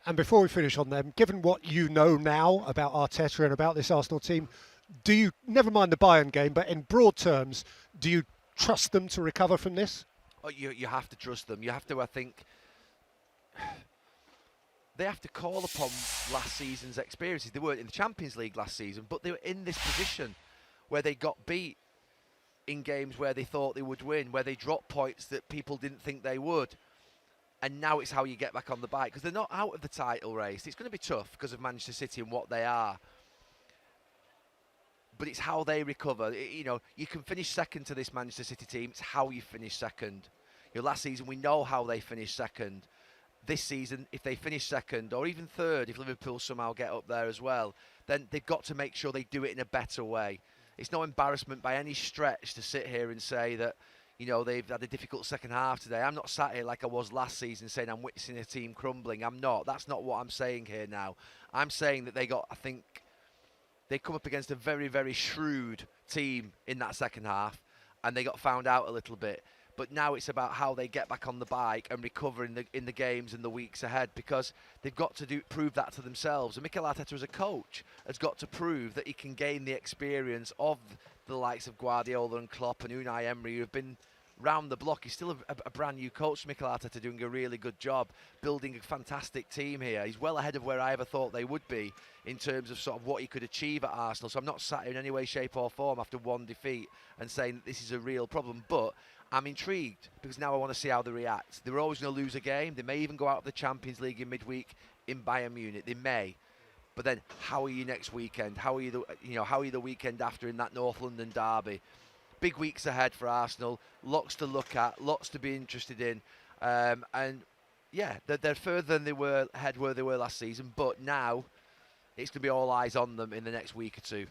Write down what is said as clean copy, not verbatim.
And before we finish on them, given what you know now about Arteta and about this Arsenal team, do you, never mind the Bayern game, but in broad terms, do you trust them to recover from this? Oh, you have to trust them. You have to, I think, they have to call upon last season's experiences. They weren't in the Champions League last season, but they were in this position where they got beat in games where they thought they would win, where they dropped points that people didn't think they would. And now it's how you get back on the bike, because they're not out of the title race. It's going to be tough because of Manchester City and what they are. But it's how they recover. You can finish second to this Manchester City team. It's how you finish second. Last season, we know how they finished second. This season, if they finish second or even third, if Liverpool somehow get up there as well, then they've got to make sure they do it in a better way. It's no embarrassment by any stretch to sit here and say that, they've had a difficult second half today. I'm not sat here like I was last season saying I'm witnessing a team crumbling. I'm not. That's not what I'm saying here now. I'm saying that they come up against a very, very shrewd team in that second half, and they got found out a little bit. But now it's about how they get back on the bike and recover in the games and the weeks ahead, because they've got to prove that to themselves. And Mikel Arteta as a coach has got to prove that he can gain the experience of the likes of Guardiola and Klopp and Unai Emery, who have been round the block. He's still a brand new coach, Mikel Arteta, doing a really good job, building a fantastic team here. He's well ahead of where I ever thought they would be in terms of sort of what he could achieve at Arsenal. So I'm not sat here in any way, shape or form after one defeat and saying that this is a real problem. But I'm intrigued because now I want to see how they react. They're always going to lose a game. They may even go out of the Champions League in midweek in Bayern Munich. They may. But then, how are you next weekend? How are you the weekend after in that North London derby? Big weeks ahead for Arsenal. Lots to look at. Lots to be interested in. And yeah, they're further than they were ahead where they were last season. But now, it's going to be all eyes on them in the next week or two.